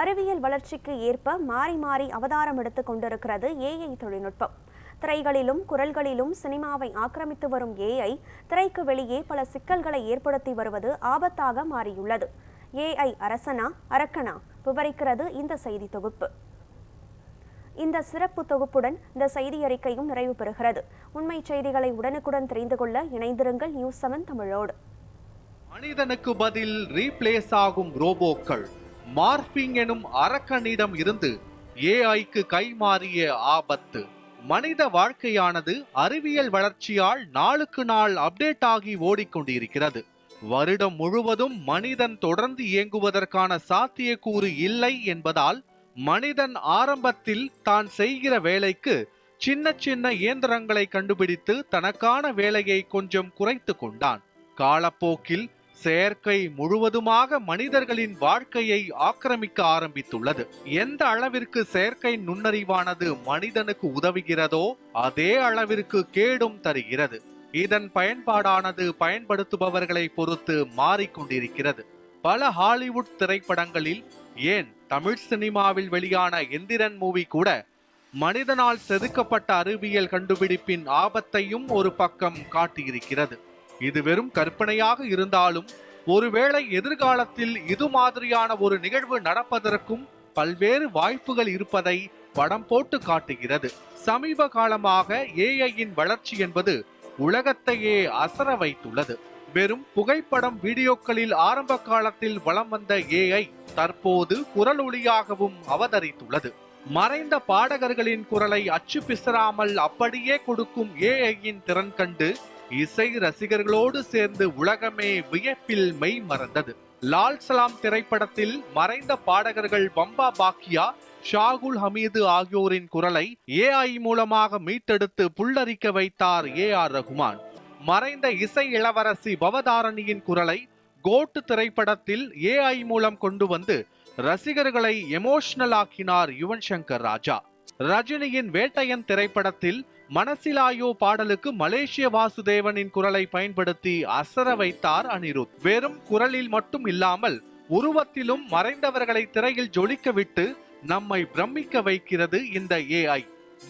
அறிவியல் வளர்ச்சிக்கு ஏற்ப மாறி மாறி அவதாரம் எடுத்துக் கொண்டிருக்கிறது ஏஐ தொழில்நுட்பம். திரைகளிலும் குரல்களிலும் சினிமாவை ஆக்கிரமித்து வரும் ஏஐ திரைக்கு வெளியே பல சிக்கல்களை ஏற்படுத்தி வருவது ஆபத்தாக மாறியுள்ளது. ஏஐ அரசனா அரக்கனா விவரிக்கிறது இந்த செய்தி தொகுப்பு. இந்த சிறப்பு தொகுப்புடன் இந்த செய்தி அறிக்கையும் நிறைவு பெறுகிறது. உண்மை செய்திகளை உடனுக்குடன் தெரிந்து கொள்ள இணைந்திருங்கள் நியூஸ்7 தமிழோடு. மனிதனுக்கு பதில் ரீப்ளேஸ் ஆகும் ரோபோக்கள். மார்பிங் எனும் அரக்கனிடம் இருந்து ஏஐக்கு கைமாறிய ஆபத்து. மனித வாழ்க்கையானது அறிவியல் வளர்ச்சியால் நாளுக்கு நாள் அப்டேட் ஆகி ஓடிக்கொண்டிருக்கிறது. வருடம் முழுவதும் மனிதன் தொடர்ந்து இயங்குவதற்கான சாத்தியக்கூறு இல்லை என்பதால் மனிதன் ஆரம்பத்தில் தான் செய்கிற வேலைக்கு சின்ன சின்ன இயந்திரங்களை கண்டுபிடித்து தனக்கான வேலையை கொஞ்சம் குறைத்து கொண்டான். காலப்போக்கில் செயற்கை முழுவதுமாக மனிதர்களின் வாழ்க்கையை ஆக்கிரமிக்க ஆரம்பித்துள்ளது. எந்த அளவிற்கு செயற்கை நுண்ணறிவானது மனிதனுக்கு உதவுகிறதோ அதே அளவிற்கு கேடும் தருகிறது. இதன் பயன்பாடானது பயன்படுத்துபவர்களை பொறுத்து மாறிக்கொண்டிருக்கிறது. பல ஹாலிவுட் திரைப்படங்களில், ஏன் தமிழ் சினிமாவில் வெளியான எந்திரன் மூவி கூட மனிதனால் செதுக்கப்பட்ட அறிவியல் கண்டுபிடிப்பின் ஆபத்தையும் ஒரு பக்கம் காட்டியிருக்கிறது. இது வெறும் கற்பனையாக இருந்தாலும் ஒருவேளை எதிர்காலத்தில் இது மாதிரியான ஒரு நிகழ்வு நடப்பதற்கும் பல்வேறு வாய்ப்புகள் இருப்பதை படம் போட்டு காட்டுகிறது. சமீப காலமாக ஏஐயின் வளர்ச்சி என்பது உலகத்தையே அசர வைத்துள்ளது. வெறும் புகைப்படம் வீடியோக்களில் ஆரம்ப காலத்தில் வலம் வந்த ஏஐ தற்போது குரல் ஒளியாகவும் அவதரித்துள்ளது. மறைந்த பாடகர்களின் குரலை அச்சு பிசறாமல் அப்படியே கொடுக்கும் ஏஐயின் திறன் கண்டு இசை ரசிகர்களோடு சேர்ந்து உலகமே வியப்பில் மெய் மறந்தது. லால் சலாம் திரைப்படத்தில் மறைந்த பாடகர்கள் பம்பா பாக்கியா, ஷாகுல் ஹமீது ஆகியோரின் குரலை ஏஐ மூலமாக மீட்டெடுத்து புல்லரிக்க வைத்தார் ஏஆர் ரகுமான். மறைந்த இசை இளவரசி பவதாரணியின் குரலை கோட் திரைப்படத்தில் ஏஐ மூலம் கொண்டு வந்து ரசிகர்களை எமோஷனல் ஆக்கினார் யுவன் சங்கர் ராஜா. ரஜினியின் வேட்டையன் திரைப்படத்தில் மனசிலாயோ பாடலுக்கு மலேசிய வாசுதேவனின் குரலை பயன்படுத்தி அசர வைத்தார் அனிருத். வெறும் குரலில் மட்டும் இல்லாமல் உருவத்திலும் மறைந்தவர்களை திரையில் ஜொலிக்க விட்டு நம்மை பிரமிக்க வைக்கிறது இந்த ஏஐ.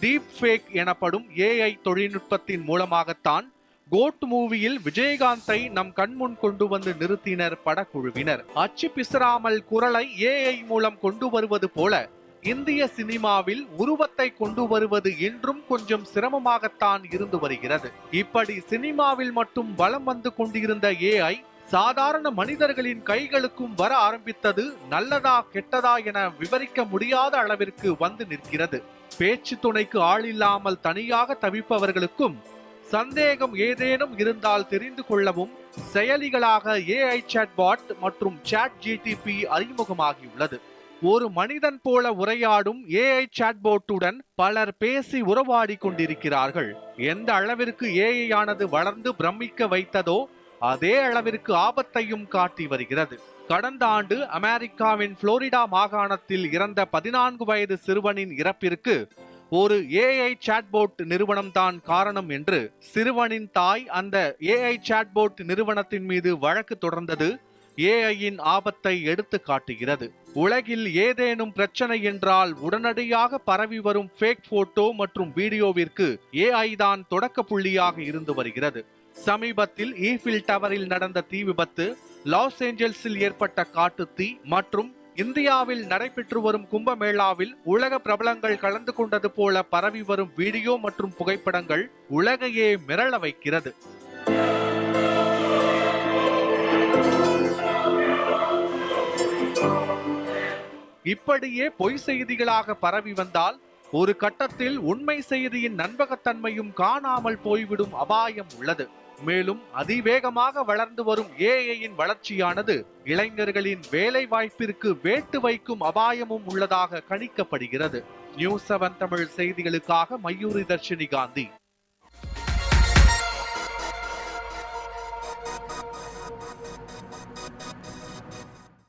டீப் ஃபேக் எனப்படும் ஏஐ தொழில்நுட்பத்தின் மூலமாகத்தான் கோட் மூவியில் விஜயகாந்தை நம் கண்முன் கொண்டு வந்து நிறுத்தினர் படக்குழுவினர். அச்சு பிசறாமல் குரலை ஏஐ மூலம் கொண்டு வருவது போல இந்திய சினிமாவில் உருவத்தை கொண்டு வருவது இன்றும் கொஞ்சம் சிரமமாகத்தான் இருந்து வருகிறது. இப்படி சினிமாவில் மட்டும் வலம் வந்து கொண்டிருந்த ஏஐ சாதாரண மனிதர்களின் கைகளுக்கும் வர ஆரம்பித்தது நல்லதா கெட்டதா என விவரிக்க முடியாத அளவிற்கு வந்து நிற்கிறது. பேச்சு துணைக்கு ஆள் இல்லாமல் தனியாக தவிப்பவர்களுக்கும் சந்தேகம் ஏதேனும் இருந்தால் தெரிந்து கொள்ளவும் செயலிகளாக ஏஐ சாட்பாட் மற்றும் சாட் ஜிடிபி அறிமுகமாகியுள்ளது. ஒரு மனிதன் போல உரையாடும் ஏஐ சாட்போட்டுடன் பலர் பேசி உறவாடி கொண்டிருக்கிறார்கள். எந்த அளவிற்கு ஏஐ ஆனது வளர்ந்து பிரமிக்க வைத்ததோ அதே அளவிற்கு ஆபத்தையும் காட்டி வருகிறது. கடந்த ஆண்டு அமெரிக்காவின் புளோரிடா மாகாணத்தில் இறந்த 14 வயது சிறுவனின் இறப்பிற்கு ஒரு ஏஐ சாட்போட் நிறுவனம்தான் காரணம் என்று சிறுவனின் தாய் அந்த ஏஐ சாட்போட் நிறுவனத்தின் மீது வழக்கு தொடர்ந்தது ஏஐயின் ஆபத்தை எடுத்து காட்டுகிறது. உலகில் ஏதேனும் பிரச்சனை என்றால் உடனடியாக பரவி வரும் ஃபேக் போட்டோ மற்றும் வீடியோவிற்கு ஏஐ தான் தொடக்க புள்ளியாக இருந்து வருகிறது. சமீபத்தில் ஈஃபில் டவரில் நடந்த தீ விபத்து, லாஸ் ஏஞ்சல்ஸில் ஏற்பட்ட காட்டுத்தீ மற்றும் இந்தியாவில் நடைபெற்று வரும் கும்பமேளாவில் உலக பிரபலங்கள் கலந்து கொண்டது போல பரவி வரும் வீடியோ மற்றும் புகைப்படங்கள் உலகையே மிரள வைக்கிறது. இப்படியே பொய் செய்திகளாக பரவி வந்தால் ஒரு கட்டத்தில் உண்மை செய்தியின் நம்பகத்தன்மையும் காணாமல் போய்விடும் அபாயம் உள்ளது. மேலும் அதிவேகமாக வளர்ந்து வரும் ஏஐயின் வளர்ச்சியானது இளைஞர்களின் வேலை வாய்ப்பிற்கு வேட்டு வைக்கும் அபாயமும் உள்ளதாக கணிக்கப்படுகிறது. நியூஸ்7 தமிழ் செய்திகளுக்காக மயூரி தர்ஷினி காந்தி.